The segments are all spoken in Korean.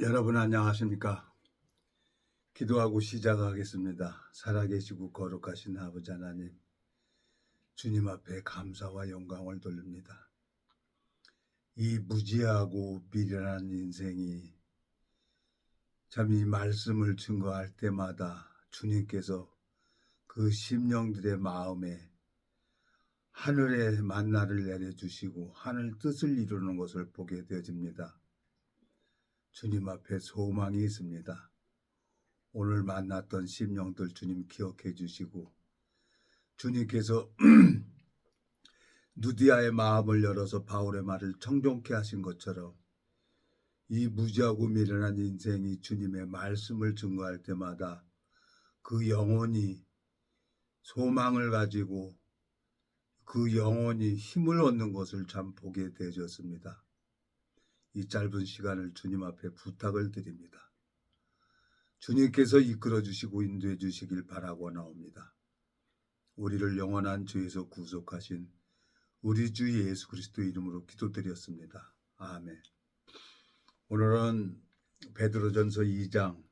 여러분 안녕하십니까? 기도하고 시작하겠습니다. 살아계시고 거룩하신 아버지 하나님, 주님 앞에 감사와 영광을 돌립니다. 이 무지하고 미련한 인생이 참 이 말씀을 증거할 때마다 주님께서 그 심령들의 마음에 하늘의 만나를 내려주시고 하늘 뜻을 이루는 것을 보게 되어집니다. 주님 앞에 소망이 있습니다. 오늘 만났던 심령들 주님 기억해 주시고 주님께서 누디아의 마음을 열어서 바울의 말을 청종케 하신 것처럼 이 무지하고 미련한 인생이 주님의 말씀을 증거할 때마다 그 영혼이 소망을 가지고 그 영혼이 힘을 얻는 것을 참 보게 되어졌습니다. 이 짧은 시간을 주님 앞에 부탁을 드립니다. 주님께서 이끌어 주시고 인도해 주시길 바라고 나옵니다. 우리를 영원한 죄에서 구속하신 우리 주 예수 그리스도 이름으로 기도드렸습니다. 아멘. 오늘은 베드로전서 2장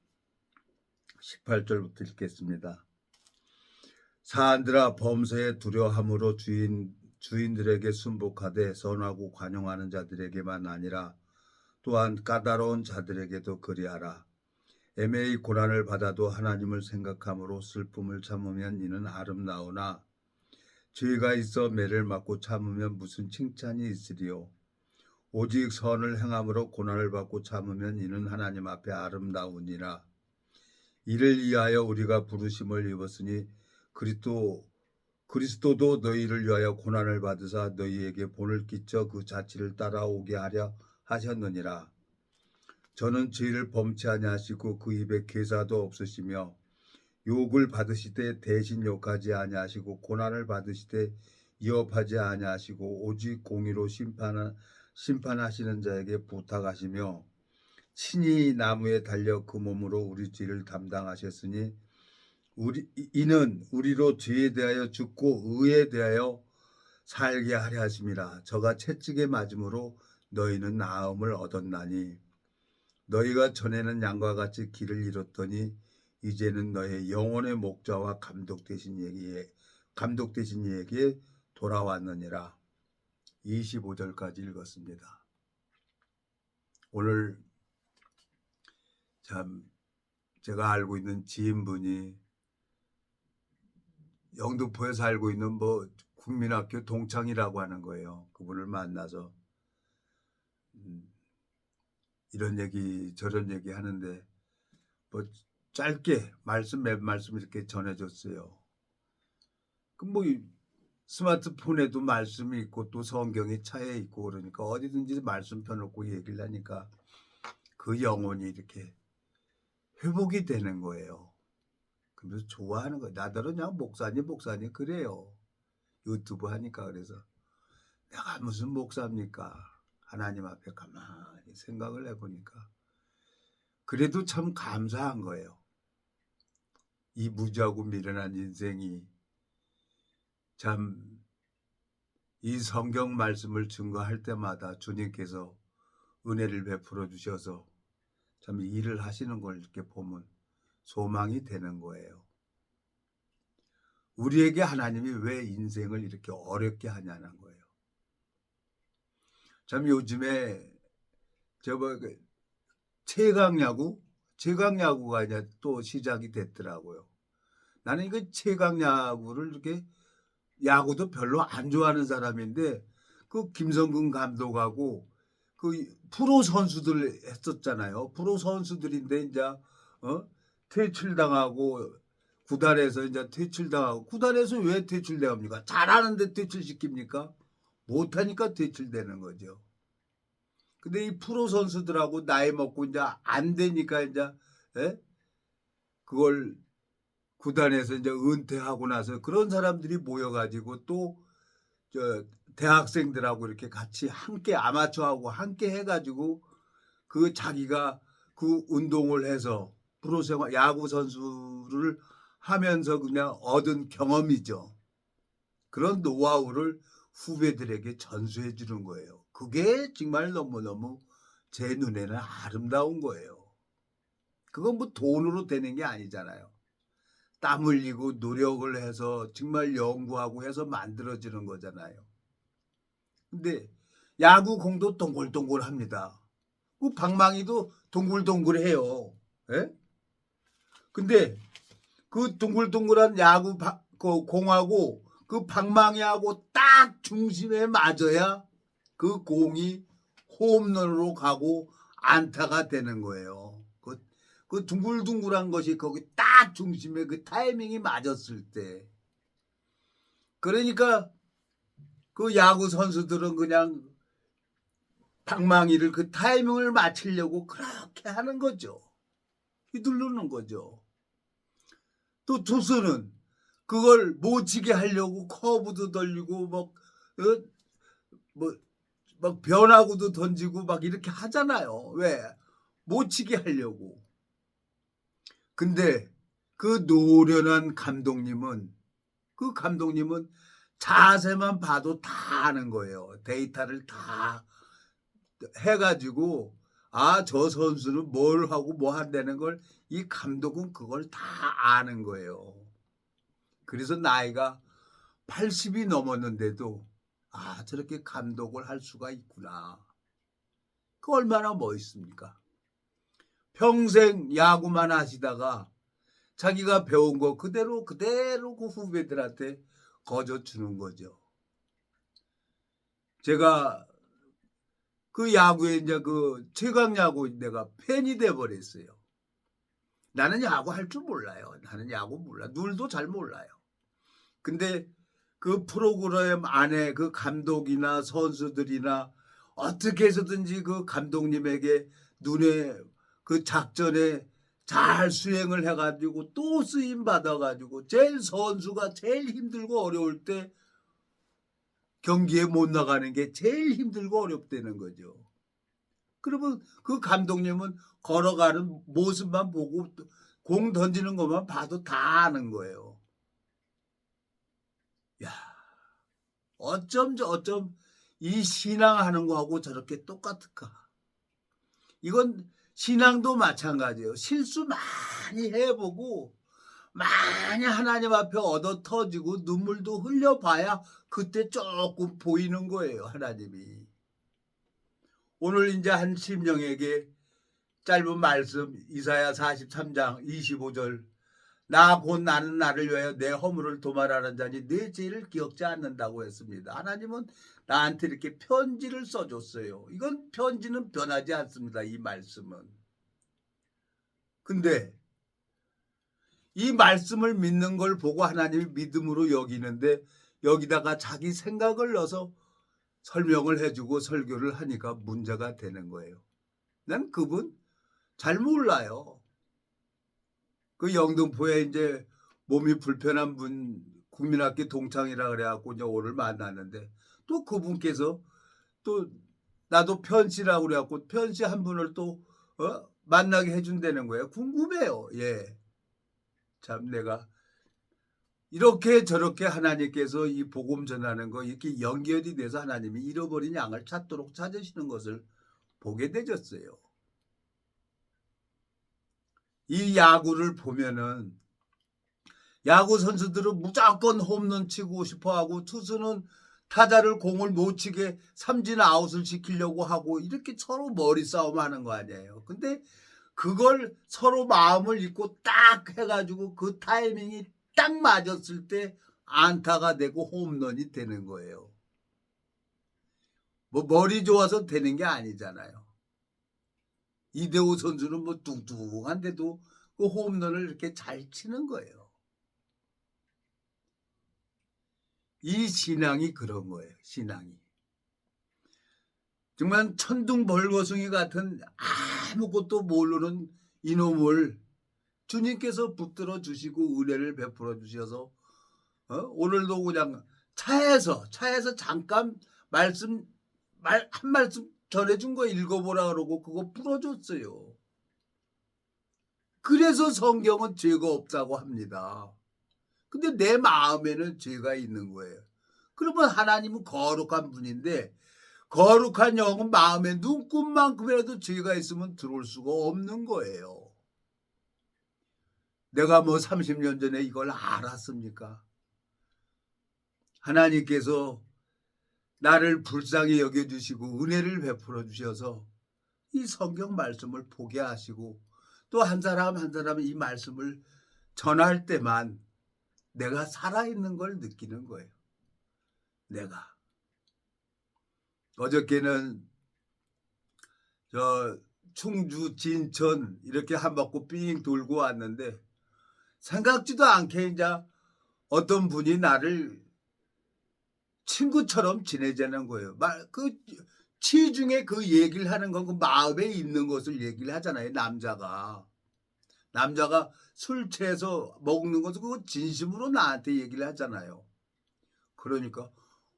18절부터 읽겠습니다. 사한들아 범사에 두려함으로 주인들에게 순복하되 선하고 관용하는 자들에게만 아니라 또한 까다로운 자들에게도 그리하라. 애매히 고난을 받아도 하나님을 생각함으로 슬픔을 참으면 이는 아름다우나 죄가 있어 매를 맞고 참으면 무슨 칭찬이 있으리요. 오직 선을 행함으로 고난을 받고 참으면 이는 하나님 앞에 아름다우니라. 이를 위하여 우리가 부르심을 입었으니 그리스도도 너희를 위하여 고난을 받으사 너희에게 본을 끼쳐 그 자치를 따라오게 하려 하셨느니라. 저는 죄를 범치 아니하시고 그 입에 괴사도 없으시며 욕을 받으시되 대신 욕하지 아니하시고 고난을 받으시되 위협하지 아니하시고 오직 공의로 심판하시는 자에게 부탁하시며 친히 나무에 달려 그 몸으로 우리 죄를 담당하셨으니 이는 우리로 죄에 대하여 죽고 의에 대하여 살게 하려 하심이라. 저가 채찍에 맞음으로 너희는 나음을 얻었나니 너희가 전에는 양과 같이 길을 잃었더니 이제는 너의 영혼의 목자와 감독 되신 이에게 돌아왔느니라. 25절까지 읽었습니다. 오늘 참 제가 알고 있는 지인분이 영등포에 살고 있는 국민학교 동창이라고 하는 거예요. 그분을 만나서 이런 얘기 저런 얘기 하는데 짧게 몇 말씀 이렇게 전해줬어요. 스마트폰에도 말씀이 있고 또 성경이 차에 있고 그러니까 어디든지 말씀 펴놓고 얘기를 하니까 그 영혼이 이렇게 회복이 되는 거예요. 그래서 좋아하는 거예요. 나더러 그냥 목사님 그래요. 유튜브 하니까. 그래서 내가 무슨 목사입니까? 하나님 앞에 가만히 생각을 해보니까 그래도 참 감사한 거예요. 이 무지하고 미련한 인생이 참 이 성경 말씀을 증거할 때마다 주님께서 은혜를 베풀어 주셔서 참 일을 하시는 걸 이렇게 보면 소망이 되는 거예요. 우리에게 하나님이 왜 인생을 이렇게 어렵게 하냐는 거예요. 참 요즘에 최강야구가 이제 또 시작이 됐더라고요. 나는 이거 최강야구를 이렇게 야구도 별로 안 좋아하는 사람인데 그 김성근 감독하고 그 프로 선수들 했었잖아요. 프로 선수들인데 이제 퇴출당하고 구단에서 이제 퇴출당하고 구단에서 왜 퇴출당합니까? 잘하는데 퇴출시킵니까? 못하니까 퇴출되는 거죠. 근데 이 프로 선수들하고 나이 먹고 이제 안 되니까 이제 그걸 구단에서 이제 은퇴하고 나서 그런 사람들이 모여가지고 또 대학생들하고 이렇게 같이 함께 아마추어하고 함께 해가지고 그 자기가 그 운동을 해서 프로생활 야구 선수를 하면서 그냥 얻은 경험이죠. 그런 노하우를 후배들에게 전수해 주는 거예요. 그게 정말 너무너무 제 눈에는 아름다운 거예요. 그건 뭐 돈으로 되는 게 아니잖아요. 땀 흘리고 노력을 해서 정말 연구하고 해서 만들어지는 거잖아요. 근데 야구공도 동글동글합니다. 그 방망이도 동글동글해요. 예? 근데 그 동글동글한 그 공하고 그 방망이하고 딱 중심에 맞아야 그 공이 홈런으로 가고 안타가 되는 거예요. 그 둥글둥글한 것이 거기 딱 중심에 그 타이밍이 맞았을 때. 그러니까 그 야구 선수들은 그냥 방망이를 그 타이밍을 맞추려고 그렇게 하는 거죠. 휘두르는 거죠. 또 투수는 그걸 못 치게 하려고 커브도 돌리고 막 변화구도 던지고 막 이렇게 하잖아요. 왜? 못 치게 하려고. 근데 그 노련한 감독님은 자세만 봐도 다 아는 거예요. 데이터를 다 해가지고 저 선수는 뭘 하고 뭐 한다는 걸 이 감독은 그걸 다 아는 거예요. 그래서 나이가 80이 넘었는데도 저렇게 감독을 할 수가 있구나. 그 얼마나 멋있습니까? 평생 야구만 하시다가 자기가 배운 거 그대로 그 후배들한테 거저 주는 거죠. 제가 그 야구에 이제 그 최강 야구 내가 팬이 돼 버렸어요. 나는 야구 할 줄 몰라요. 나는 야구 몰라. 룰도 잘 몰라요. 근데 그 프로그램 안에 그 감독이나 선수들이나 어떻게 해서든지 그 감독님에게 눈에 그 작전에 잘 수행을 해가지고 또 쓰임 받아가지고 선수가 제일 힘들고 어려울 때 경기에 못 나가는 게 제일 힘들고 어렵다는 거죠. 그러면 그 감독님은 걸어가는 모습만 보고 공 던지는 것만 봐도 다 아는 거예요. 야, 어쩜 이 신앙하는 거하고 저렇게 똑같을까? 이건 신앙도 마찬가지예요. 실수 많이 해보고 많이 하나님 앞에 얻어 터지고 눈물도 흘려봐야 그때 조금 보이는 거예요. 하나님이. 오늘 이제 한 심령에게 짧은 말씀 이사야 43장 25절 나 곧 나는 나를 위하여 내 허물을 도말하는 자니 내 죄를 기억지 않는다고 했습니다. 하나님은 나한테 이렇게 편지를 써줬어요. 이건 편지는 변하지 않습니다. 이 말씀은. 근데 이 말씀을 믿는 걸 보고 하나님이 믿음으로 여기는데 여기다가 자기 생각을 넣어서 설명을 해주고 설교를 하니까 문제가 되는 거예요. 난 그분 잘 몰라요. 그 영등포에 이제 몸이 불편한 분 국민학교 동창이라 그래갖고 이제 오늘 만났는데 또 그분께서 또 나도 편씨라고 그래갖고 편씨 한 분을 또 만나게 해준다는 거예요. 궁금해요. 예. 참 내가 이렇게 저렇게 하나님께서 이 복음 전하는 거 이렇게 연결이 돼서 하나님이 잃어버린 양을 찾도록 찾으시는 것을 보게 되졌어요. 이 야구를 보면은 야구 선수들은 무조건 홈런 치고 싶어하고 투수는 타자를 공을 못 치게 삼진 아웃을 시키려고 하고 이렇게 서로 머리 싸움하는 거 아니에요. 근데 그걸 서로 마음을 읽고 딱 해가지고 그 타이밍이 딱 맞았을 때 안타가 되고 홈런이 되는 거예요. 뭐 머리 좋아서 되는 게 아니잖아요. 이대호 선수는 뭐 뚱뚱한데도 그 홈런을 이렇게 잘 치는 거예요. 이 신앙이 그런 거예요. 신앙이. 정말 천둥벌거숭이 같은 아무것도 모르는 이놈을 주님께서 붙들어 주시고 은혜를 베풀어 주셔서 오늘도 그냥 차에서 잠깐 한 말씀 전해준 거 읽어보라 그러고 그거 풀어줬어요. 그래서 성경은 죄가 없다고 합니다. 근데 내 마음에는 죄가 있는 거예요. 그러면 하나님은 거룩한 분인데 거룩한 영은 마음에 눈금만큼이라도 죄가 있으면 들어올 수가 없는 거예요. 내가 뭐 30년 전에 이걸 알았습니까? 하나님께서 나를 불쌍히 여겨주시고 은혜를 베풀어 주셔서 이 성경 말씀을 보게 하시고 또 한 사람 한 사람 이 말씀을 전할 때만 내가 살아있는 걸 느끼는 거예요. 내가. 어저께는 저 충주 진천 이렇게 한 바퀴 삥 돌고 왔는데 생각지도 않게 이제 어떤 분이 나를 친구처럼 지내자는 거예요. 그 치중에 그 얘기를 하는 건 그 마음에 있는 것을 얘기를 하잖아요. 남자가 술 취해서 먹는 것을 그거 진심으로 나한테 얘기를 하잖아요. 그러니까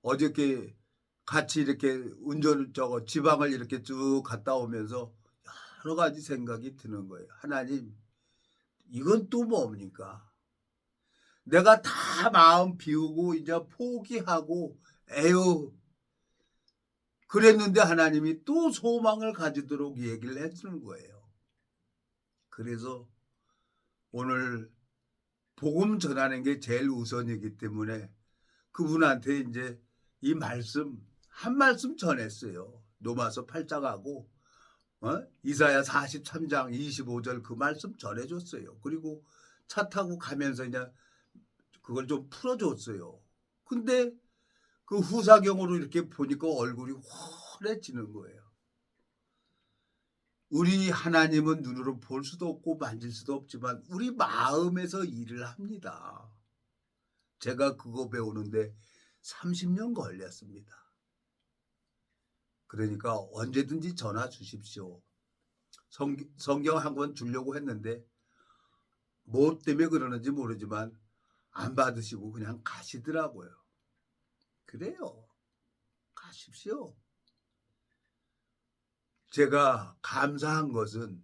어저께 같이 이렇게 지방을 이렇게 쭉 갔다 오면서 여러 가지 생각이 드는 거예요. 하나님, 이건 또 뭡니까? 내가 다 마음 비우고 이제 포기하고 에휴 그랬는데 하나님이 또 소망을 가지도록 얘기를 해주는 거예요. 그래서 오늘 복음 전하는 게 제일 우선이기 때문에 그분한테 이제 이 말씀 한 말씀 전했어요. 로마서 8장하고 이사야 43장 25절 그 말씀 전해줬어요. 그리고 차 타고 가면서 이제 그걸 좀 풀어줬어요. 근데 그 후사경으로 이렇게 보니까 얼굴이 환해지는 거예요. 우리 하나님은 눈으로 볼 수도 없고 만질 수도 없지만 우리 마음에서 일을 합니다. 제가 그거 배우는데 30년 걸렸습니다. 그러니까 언제든지 전화 주십시오. 성경 한 권 주려고 했는데 뭐 때문에 그러는지 모르지만 안 받으시고 그냥 가시더라고요. 그래요. 가십시오. 제가 감사한 것은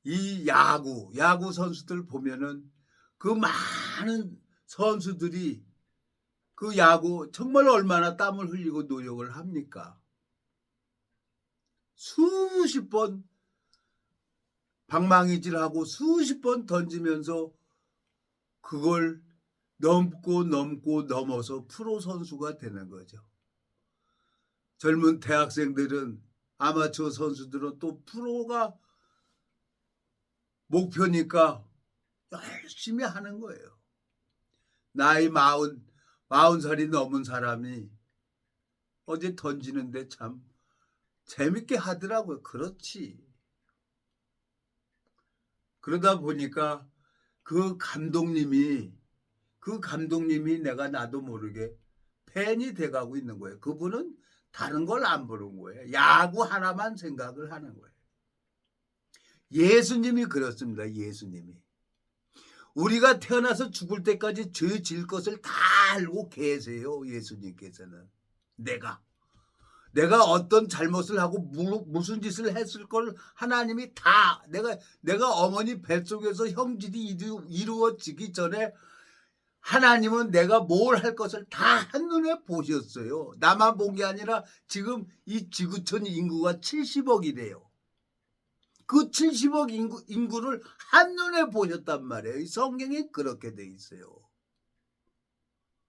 이 야구 선수들 보면은 그 많은 선수들이 그 야구 정말 얼마나 땀을 흘리고 노력을 합니까? 수십 번 방망이질하고 수십 번 던지면서 그걸 넘고 넘어서 프로 선수가 되는 거죠. 젊은 대학생들은 아마추어 선수들은 또 프로가 목표니까 열심히 하는 거예요. 나이 40살이 넘은 사람이 어제 던지는데 참 재밌게 하더라고요. 그렇지. 그러다 보니까 그 감독님이 내가 나도 모르게 팬이 돼가고 있는 거예요. 그분은 다른 걸 안 보는 거예요. 야구 하나만 생각을 하는 거예요. 예수님이 그렇습니다. 예수님이. 우리가 태어나서 죽을 때까지 죄 질 것을 다 알고 계세요. 예수님께서는. 내가 어떤 잘못을 하고 무슨 짓을 했을 걸 하나님이 다 내가 어머니 뱃속에서 형질이 이루어지기 전에 하나님은 내가 뭘 할 것을 다 한눈에 보셨어요. 나만 본 게 아니라 지금 이 지구촌 인구가 70억이래요. 그 70억 인구를 한눈에 보셨단 말이에요. 이 성경에 그렇게 돼 있어요.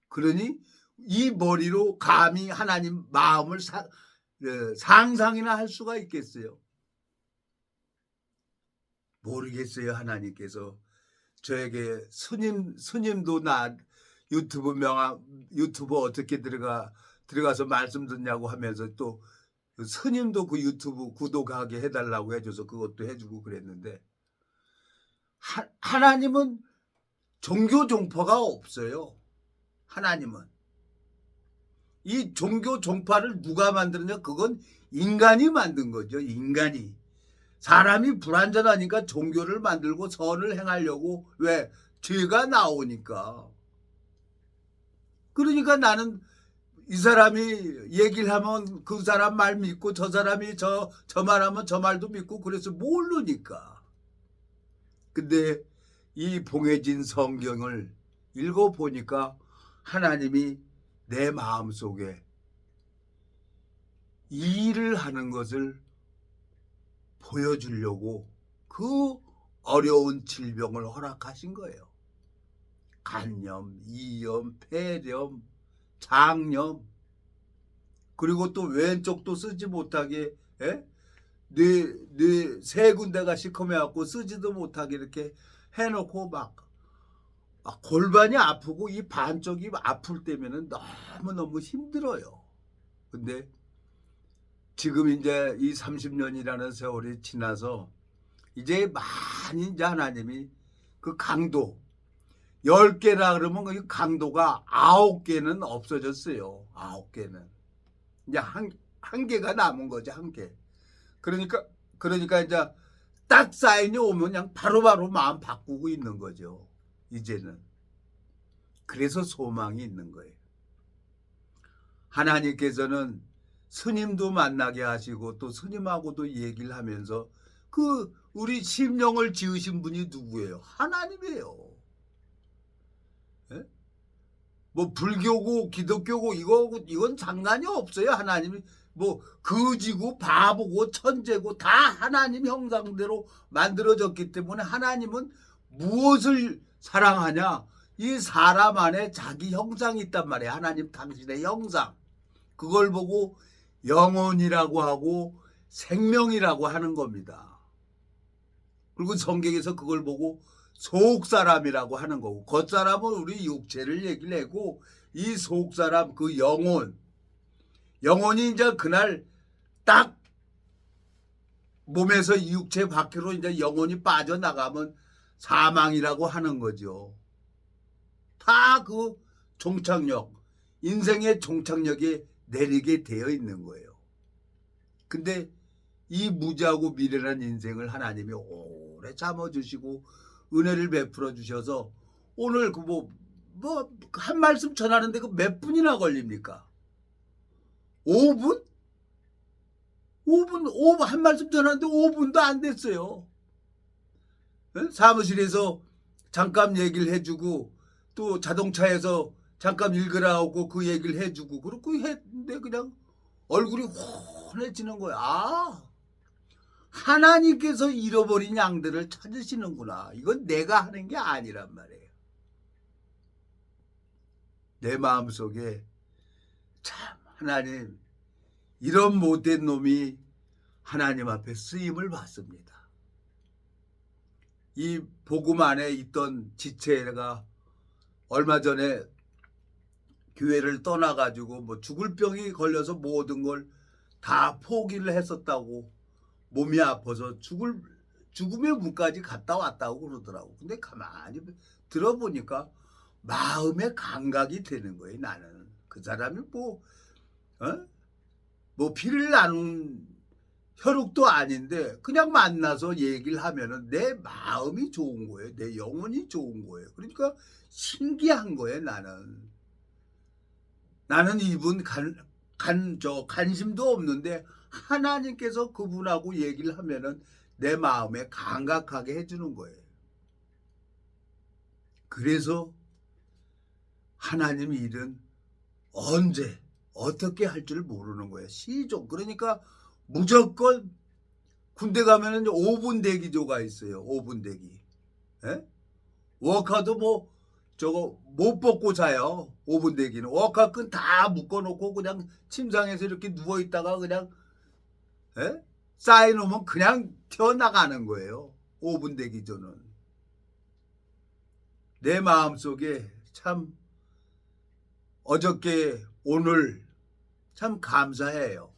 그러니 이 머리로 감히 하나님 마음을 상상이나 할 수가 있겠어요? 모르겠어요. 하나님께서 저에게 스님도 나 유튜브 어떻게 들어가서 말씀 듣냐고 하면서 또 스님도 그 유튜브 구독하게 해달라고 해줘서 그것도 해주고 그랬는데 하나님은 종교 종파가 없어요. 하나님은 이 종교 종파를 누가 만드느냐? 그건 인간이 만든 거죠. 인간이. 사람이 불완전하니까 종교를 만들고 선을 행하려고 왜? 죄가 나오니까. 그러니까 나는 이 사람이 얘기를 하면 그 사람 말 믿고 저 사람이 저 말하면 저 말도 믿고 그래서 모르니까. 근데 이 봉해진 성경을 읽어보니까 하나님이 내 마음속에 일을 하는 것을 보여주려고 그 어려운 질병을 허락하신 거예요. 간염, 이염, 폐렴, 장염, 그리고 또 왼쪽도 쓰지 못하게, 예? 뇌 세 군데가 시커매갖고 쓰지도 못하게 이렇게 해놓고 막 골반이 아프고 이 반쪽이 아플 때면은 너무너무 힘들어요. 근데 지금 이제 이 30년이라는 세월이 지나서 이제 많이 이제 하나님이 그 강도 10개라 그러면 그 강도가 9개는 없어졌어요. 9개는. 이제 한 개가 남은 거지, 한 개. 그러니까 이제 딱 사인이 오면 그냥 바로바로 마음 바꾸고 있는 거죠. 이제는. 그래서 소망이 있는 거예요. 하나님께서는 스님도 만나게 하시고 또 스님하고도 얘기를 하면서 그 우리 심령을 지으신 분이 누구예요? 하나님이에요. 예? 뭐 불교고 기독교고 이건 상관이 없어요. 하나님이 뭐 거지고 바보고 천재고 다 하나님 형상대로 만들어졌기 때문에 하나님은 무엇을 사랑하냐? 이 사람 안에 자기 형상이 있단 말이에요. 하나님 당신의 형상. 그걸 보고 영혼이라고 하고 생명이라고 하는 겁니다. 그리고 성경에서 그걸 보고 속사람이라고 하는 거고, 겉사람은 우리 육체를 얘기를 하고 이 속사람 그 영혼이 이제 그날 딱 몸에서 육체 밖으로 이제 영혼이 빠져나가면 사망이라고 하는 거죠. 다 그 종착역, 인생의 종착역에 내리게 되어 있는 거예요. 근데 이 무지하고 미련한 인생을 하나님이 오래 참아주시고 은혜를 베풀어 주셔서 오늘 그 한 말씀 전하는데 그 몇 분이나 걸립니까? 5분? 5분 한 말씀 전하는데 5분도 안 됐어요. 사무실에서 잠깐 얘기를 해주고 또 자동차에서 잠깐 읽으라 하고 그 얘기를 해주고 그렇게 했는데 그냥 얼굴이 환해지는 거야. 아, 하나님께서 잃어버린 양들을 찾으시는구나. 이건 내가 하는 게 아니란 말이에요. 내 마음속에 참 하나님, 이런 못된 놈이 하나님 앞에 쓰임을 받습니다. 이 복음 안에 있던 지체가 얼마 전에 교회를 떠나가지고 뭐 죽을 병이 걸려서 모든 걸 다 포기를 했었다고, 몸이 아파서 죽음의 문까지 갔다 왔다고 그러더라고. 근데 가만히 들어보니까 마음의 감각이 되는 거예요. 나는 그 사람이 뭐 피를 나눈 혈육도 아닌데 그냥 만나서 얘기를 하면은 내 마음이 좋은 거예요. 내 영혼이 좋은 거예요. 그러니까 신기한 거예요. 나는 이분 관심도 없는데 하나님께서 그분하고 얘기를 하면은 내 마음에 감각하게 해주는 거예요. 그래서 하나님 일은 언제 어떻게 할 줄 모르는 거예요. 시종. 그러니까 무조건 군대 가면은 5분 대기조가 있어요. 5분 대기. 예? 워카도 저거 못 벗고 자요. 5분 대기는. 워카끈 다 묶어놓고 그냥 침상에서 이렇게 누워있다가 그냥 쌓여놓으면 그냥 튀어나가는 거예요. 5분 대기조는. 내 마음속에 참 어저께 오늘 참 감사해요.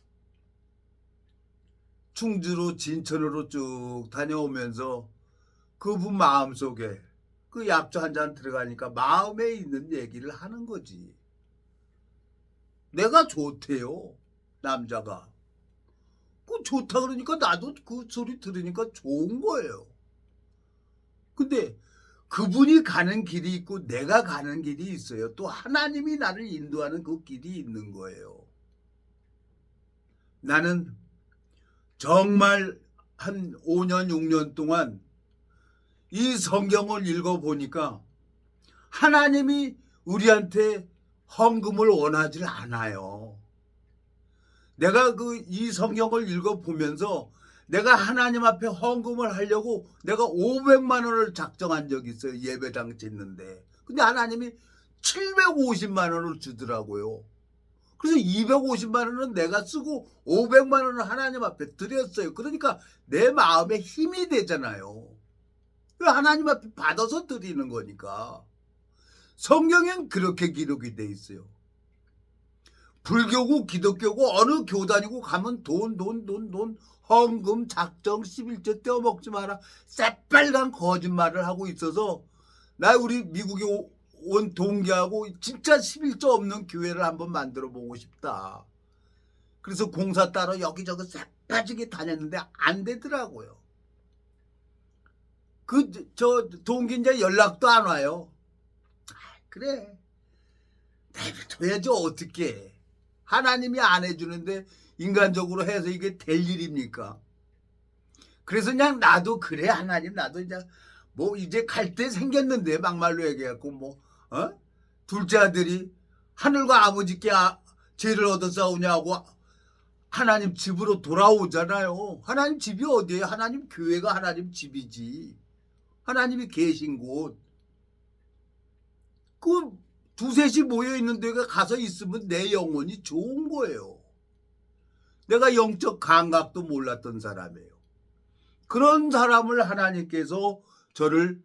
충주로 진천으로 쭉 다녀오면서 그분 마음속에 그 약주 한 잔 들어가니까 마음에 있는 얘기를 하는 거지. 내가 좋대요. 남자가. 그 좋다 그러니까 나도 그 소리 들으니까 좋은 거예요. 근데 그분이 가는 길이 있고 내가 가는 길이 있어요. 또 하나님이 나를 인도하는 그 길이 있는 거예요. 나는 정말 한 5년, 6년 동안 이 성경을 읽어보니까 하나님이 우리한테 헌금을 원하지 않아요. 내가 이 성경을 읽어보면서 내가 하나님 앞에 헌금을 하려고 내가 500만 원을 작정한 적이 있어요. 예배당 짓는데. 근데 하나님이 750만 원을 주더라고요. 그래서 250만 원은 내가 쓰고 500만 원을 하나님 앞에 드렸어요. 그러니까 내 마음에 힘이 되잖아요. 하나님 앞에 받아서 드리는 거니까. 성경엔 그렇게 기록이 돼 있어요. 불교고 기독교고 어느 교단이고 가면 돈 헌금 작정 11조 떼어먹지 마라 새빨간 거짓말을 하고 있어서 나 우리 미국에 온 동기하고 진짜 11조 없는 교회를 한번 만들어 보고 싶다. 그래서 공사 따러 여기저기 새빠지게 다녔는데 안 되더라고요. 저 동기 이제 연락도 안 와요. 그래 내버려둬야지 어떻게. 하나님이 안 해주는데 인간적으로 해서 이게 될 일입니까? 그래서 그냥 나도 그래 하나님 나도 이제 갈 때 생겼는데 막말로 얘기해갖고 둘째 아들이 하늘과 아버지께 죄를 얻어 싸우냐고 하나님 집으로 돌아오잖아요. 하나님 집이 어디예요? 하나님 교회가 하나님 집이지. 하나님이 계신 곳. 두셋이 모여있는 데가 가서 있으면 내 영혼이 좋은 거예요. 내가 영적 감각도 몰랐던 사람이에요. 그런 사람을 하나님께서 저를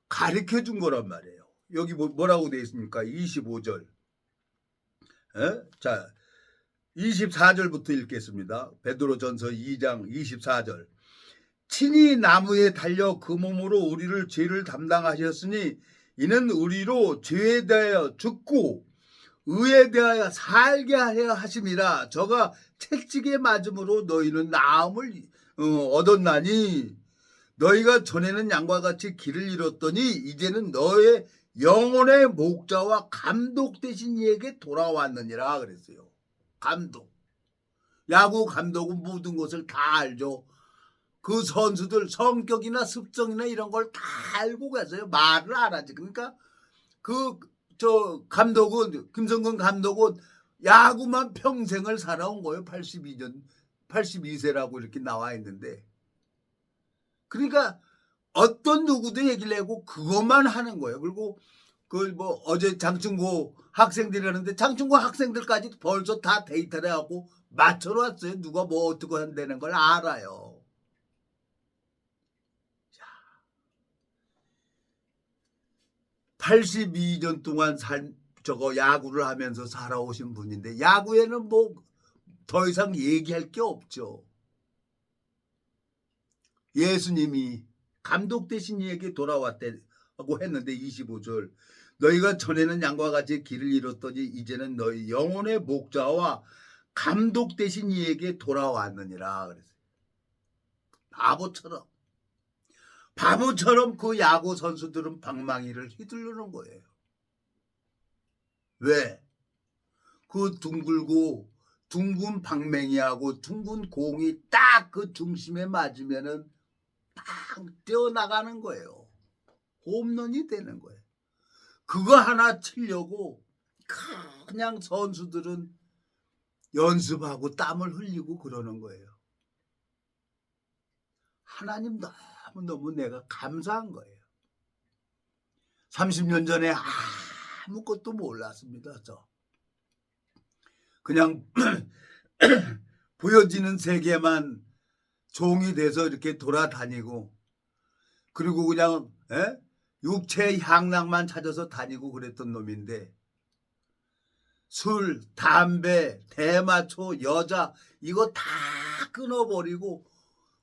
가르쳐 준 거란 말이에요. 여기 뭐라고 되어 있습니까? 25절. 자, 24절부터 읽겠습니다. 베드로전서 2장 24절. 친히 나무에 달려 그 몸으로 우리를 죄를 담당하셨으니 이는 우리로 죄에 대하여 죽고 의에 대하여 살게 하려 하심이라. 저가 채찍에 맞음으로 너희는 나음을 얻었나니 너희가 전에는 양과 같이 길을 잃었더니 이제는 너의 영혼의 목자와 감독 되신 이에게 돌아왔느니라 그랬어요. 감독. 야구 감독은 모든 것을 다 알죠. 그 선수들 성격이나 습성이나 이런 걸 다 알고 가서요. 말을 안 하지. 그러니까 감독은 김성근 감독은 야구만 평생을 살아온 거예요. 82세라고 이렇게 나와 있는데. 그러니까 어떤 누구도 얘기를 하고 그것만 하는 거예요. 그리고 어제 장충고 학생들이 하는데 장충고 학생들까지 벌써 다 데이터를 하고 맞춰놨어요. 누가 뭐 어떻게 한다는 걸 알아요. 82년 동안 야구를 하면서 살아오신 분인데 야구에는 더 이상 얘기할 게 없죠. 예수님이 감독 되신 이에게 돌아왔다고 했는데 25절. 너희가 전에는 양과 같이 길을 잃었더니 이제는 너희 영혼의 목자와 감독 되신 이에게 돌아왔느니라 그랬어요. 바보처럼 그 야구 선수들은 방망이를 휘두르는 거예요. 왜? 그 둥근 방망이하고 둥근 공이 딱 그 중심에 맞으면은 팍 뛰어나가는 거예요. 홈런이 되는 거예요. 그거 하나 치려고 그냥 선수들은 연습하고 땀을 흘리고 그러는 거예요. 하나님 너무 내가 감사한 거예요. 30년 전에 아무것도 몰랐습니다. 그냥 보여지는 세계만 종이 돼서 이렇게 돌아다니고 그리고 그냥 육체의 향락만 찾아서 다니고 그랬던 놈인데 술, 담배, 대마초, 여자 이거 다 끊어버리고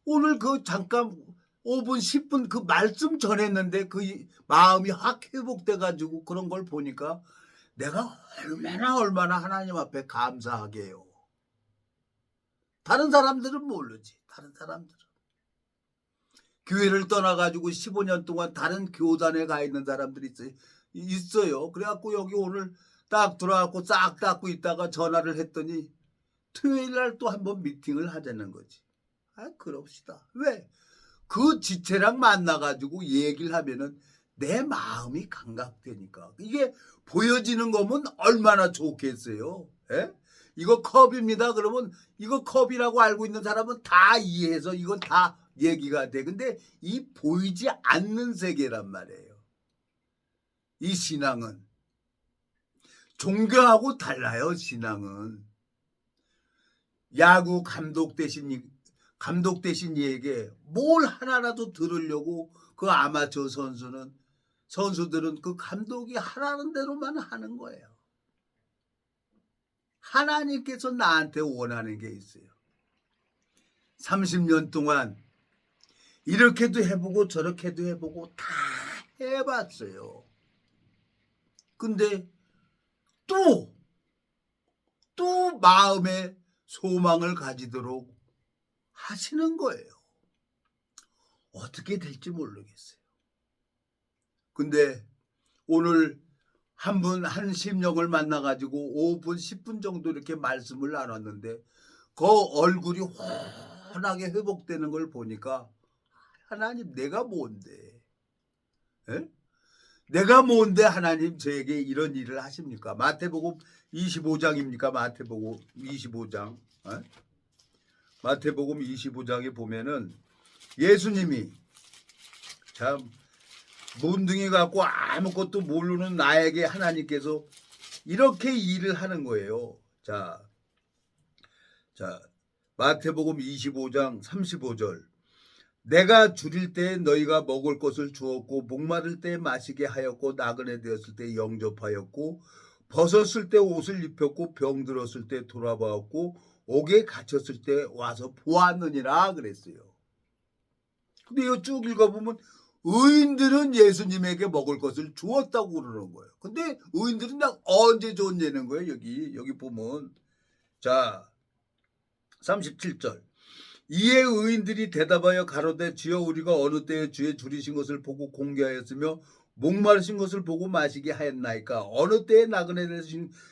오늘 잠깐 5분, 10분 그 말씀 전했는데 그 마음이 확 회복돼가지고 그런 걸 보니까 내가 얼마나 하나님 앞에 감사하게 해요. 다른 사람들은 모르지. 다른 사람들은. 교회를 떠나가지고 15년 동안 다른 교단에 가 있는 사람들이 있어요. 그래갖고 여기 오늘 딱 들어와갖고 싹 닦고 있다가 전화를 했더니 토요일 날 또 한번 미팅을 하자는 거지. 그럽시다. 왜? 그 지체랑 만나가지고 얘기를 하면은 내 마음이 감각되니까. 이게 보여지는 거면 얼마나 좋겠어요. 이거 컵입니다. 그러면 이거 컵이라고 알고 있는 사람은 다 이해해서 이건 다 얘기가 돼. 근데 이 보이지 않는 세계란 말이에요. 이 신앙은. 종교하고 달라요. 신앙은. 야구 감독 대신 이에게 뭘 하나라도 들으려고 그 아마추어 선수들은 그 감독이 하라는 대로만 하는 거예요. 하나님께서 나한테 원하는 게 있어요. 30년 동안 이렇게도 해보고 저렇게도 해보고 다 해봤어요. 근데 또 마음에 소망을 가지도록 하시는 거예요. 어떻게 될지 모르겠어요. 근데 오늘 한 심령을 만나가지고 5분, 10분 정도 이렇게 말씀을 나눴는데 그 얼굴이 환하게 회복되는 걸 보니까 하나님 내가 뭔데? 에? 내가 뭔데 하나님 저에게 이런 일을 하십니까? 마태복음 25장입니까? 마태복음 25장. 에? 마태복음 25장에 보면은 예수님이 참 몬둥이 갖고 아무것도 모르는 나에게 하나님께서 이렇게 일을 하는 거예요. 자, 마태복음 25장 35절. 내가 줄일 때 너희가 먹을 것을 주었고 목마를 때 마시게 하였고 나그네 되었을 때 영접하였고 벗었을 때 옷을 입혔고 병들었을 때 돌아보았고 옥에 갇혔을 때 와서 보았느니라 그랬어요. 근데 이거 쭉 읽어보면 의인들은 예수님에게 먹을 것을 주었다고 그러는 거예요. 근데 의인들은 언제 줬냐는 거예요. 여기 보면 자 37절. 이에 의인들이 대답하여 가로되 주여 우리가 어느 때에 주의 줄이신 것을 보고 공개하였으며 목마르신 것을 보고 마시게 하였나이까 어느 때에 나그네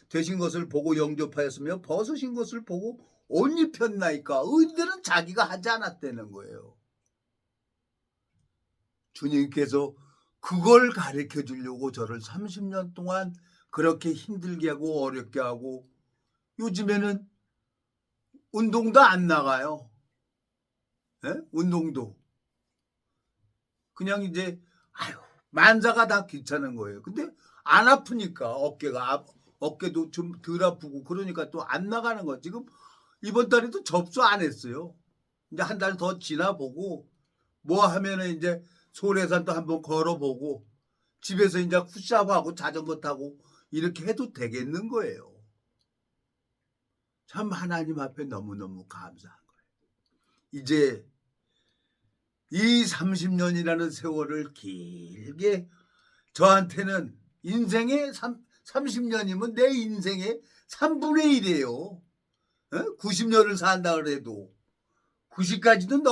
되신 것을 보고 영접하였으며 벗으신 것을 보고 옷 입혔나이까. 의인들은 자기가 하지 않았다는 거예요. 주님께서 그걸 가르쳐 주려고 저를 30년 동안 그렇게 힘들게 하고 어렵게 하고 요즘에는 운동도 안 나가요. 예? 운동도. 그냥 이제 만사가 다 귀찮은 거예요. 근데 안 아프니까 어깨도 좀 덜 아프고 그러니까 또 안 나가는 거. 지금 이번 달에도 접수 안 했어요. 이제 한 달 더 지나보고 뭐 하면은 이제 소래산도 한번 걸어보고 집에서 이제 푸시업하고 자전거 타고 이렇게 해도 되겠는 거예요. 참 하나님 앞에 너무너무 감사한 거예요. 이제 이 30년이라는 세월을 길게 저한테는 인생의 30년이면 내 인생의 3분의 1이에요. 90년을 산다 그래도 90까지는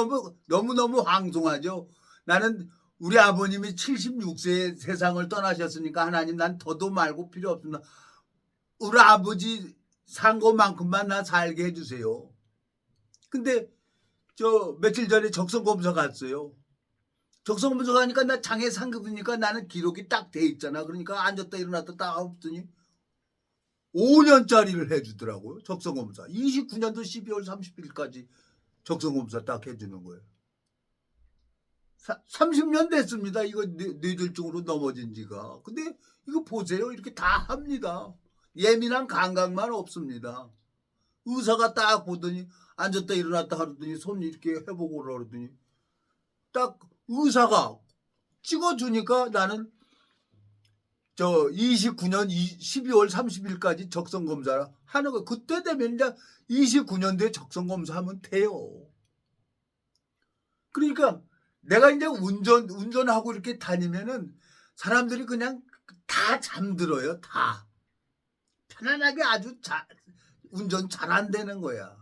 너무너무 황송하죠. 나는 우리 아버님이 76세에 세상을 떠나셨으니까 하나님 난 더도 말고 필요 없습니다. 우리 아버지 산 것만큼만 나 살게 해주세요. 근데 저 며칠 전에 적성검사 갔어요. 적성검사 가니까 나 장애 상급이니까 나는 기록이 딱 돼 있잖아. 그러니까 앉았다 일어났다 딱 했더니 5년짜리를 해주더라고요. 적성검사. 29년도 12월 30일까지 적성검사 딱 해주는 거예요. 30년 됐습니다. 이거 뇌졸중으로 넘어진 지가. 근데 이거 보세요. 이렇게 다 합니다. 예민한 감각만 없습니다. 의사가 딱 보더니 앉았다 일어났다 하더니 손 이렇게 해보고 그러더니 딱 의사가 찍어주니까 나는 저 29년 12월 30일까지 적성검사를 하는 거. 그때 되면 이제 29년도에 적성검사 하면 돼요. 그러니까 내가 이제 운전하고 이렇게 다니면은 사람들이 그냥 다 잠들어요. 다. 편안하게 아주 운전 잘 안 되는 거야.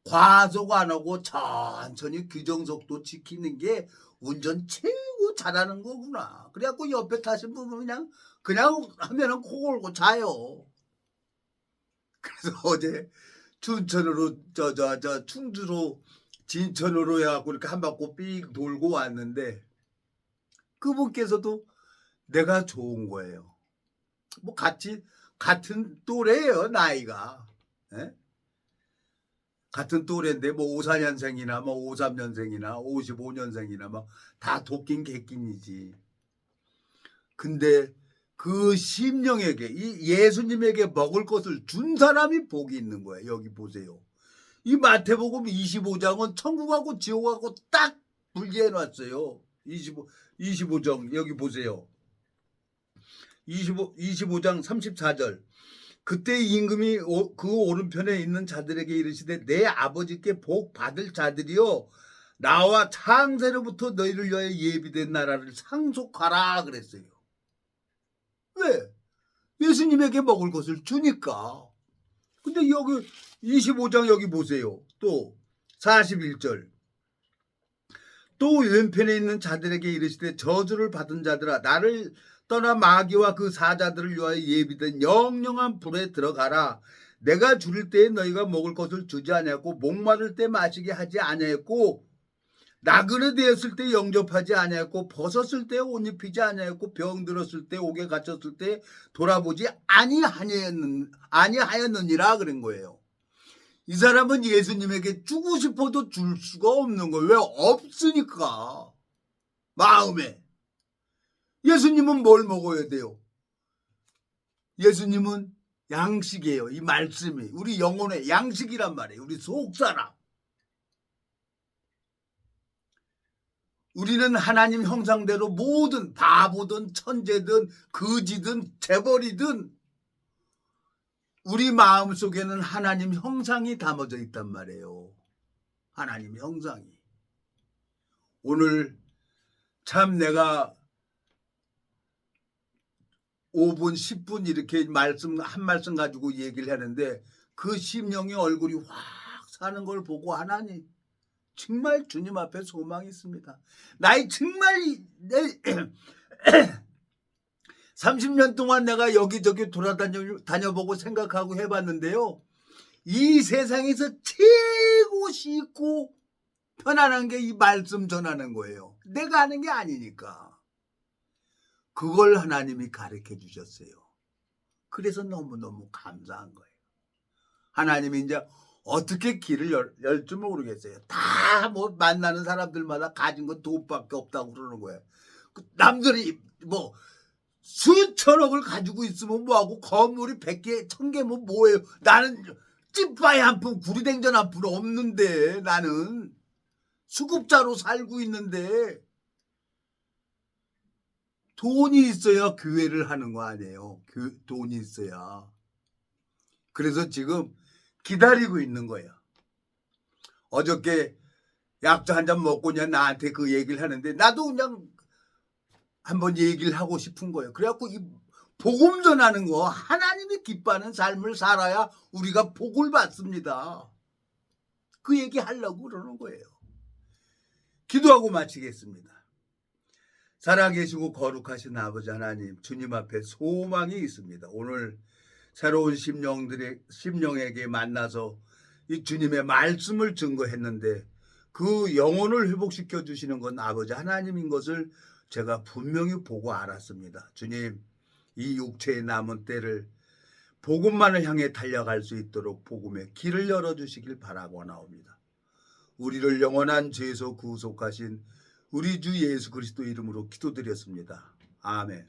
과속 안 하고 천천히 규정속도 지키는 게 운전 최고 잘하는 거구나. 그래갖고 옆에 타신 분은 그냥 하면은 코 골고 자요. 그래서 어제 춘천으로 충주로 진천으로 해갖고 이렇게 한 바퀴 삑 돌고 왔는데 그분께서도 내가 좋은 거예요. 뭐 같이 같은 또래예요, 나이가. 예? 같은 또래인데 뭐 54년생이나 뭐 53년생이나 55년생이나 뭐 다 도끼인 객끼이지. 근데 그 심령에게 이 예수님에게 먹을 것을 준 사람이 복이 있는 거예요. 여기 보세요. 이 마태복음 25장은 천국하고 지옥하고 딱 분리해 놨어요. 25장 여기 보세요. 25장 34절. 그때 임금이 그 오른편에 있는 자들에게 이르시되 내 아버지께 복 받을 자들이여 나와 창세로부터 너희를 위하여 예비된 나라를 상속하라 그랬어요. 왜? 예수님에게 먹을 것을 주니까. 근데 여기 25장 여기 보세요. 또 41절. 또 왼편에 있는 자들에게 이르시되 저주를 받은 자들아 나를 떠나 마귀와 그 사자들을 위하여 예비된 영영한 불에 들어가라. 내가 줄일 때에 너희가 먹을 것을 주지 아니하였고 목마를 때 마시게 하지 아니하였고 나그네 되었을 때 영접하지 아니하였고 벗었을 때 옷 입히지 아니하였고 병 들었을 때 옥에 갇혔을 때 돌아보지 아니하였느니라 그런 거예요. 이 사람은 예수님에게 주고 싶어도 줄 수가 없는 거예요. 왜? 없으니까. 마음에. 예수님은 뭘 먹어야 돼요? 예수님은 양식이에요. 이 말씀이 우리 영혼의 양식이란 말이에요. 우리 속사람. 우리는 하나님 형상대로 모든 바보든 천재든 거지든 재벌이든 우리 마음속에는 하나님 형상이 담아져 있단 말이에요. 하나님 형상이. 오늘 참 내가 5분 10분 이렇게 한 말씀 가지고 얘기를 하는데 그 심령의 얼굴이 확 사는 걸 보고 하나님 정말 주님 앞에 소망이 있습니다. 나이 정말 30년 동안 내가 여기저기 다녀보고 생각하고 해봤는데요. 이 세상에서 최고 쉽고 편안한 게 이 말씀 전하는 거예요. 내가 하는 게 아니니까. 그걸 하나님이 가르쳐 주셨어요. 그래서 너무너무 감사한 거예요. 하나님이 이제 어떻게 길을 열 줄 모르겠어요. 다 뭐 만나는 사람들마다 가진 건 돈밖에 없다고 그러는 거예요. 남들이 뭐 수천억을 가지고 있으면 뭐하고 건물이 100개, 1000개면 뭐예요. 나는 찐빠이 한 푼, 구리냉전 한 푼 없는데 나는 수급자로 살고 있는데 돈이 있어야 교회를 하는 거 아니에요. 돈이 있어야. 그래서 지금 기다리고 있는 거예요. 어저께 약주 한 잔 먹고 그냥 나한테 그 얘기를 하는데 나도 그냥 한번 얘기를 하고 싶은 거예요. 그래갖고 이 복음 전하는 거 하나님이 기뻐하는 삶을 살아야 우리가 복을 받습니다. 그 얘기 하려고 그러는 거예요. 기도하고 마치겠습니다. 살아계시고 거룩하신 아버지 하나님, 주님 앞에 소망이 있습니다. 오늘 새로운 심령에게 만나서 이 주님의 말씀을 증거했는데 그 영혼을 회복시켜 주시는 건 아버지 하나님인 것을 제가 분명히 보고 알았습니다. 주님, 이 육체의 남은 때를 복음만을 향해 달려갈 수 있도록 복음의 길을 열어주시길 바라고 나옵니다. 우리를 영원한 죄에서 구속하신 우리 주 예수 그리스도 이름으로 기도드렸습니다. 아멘.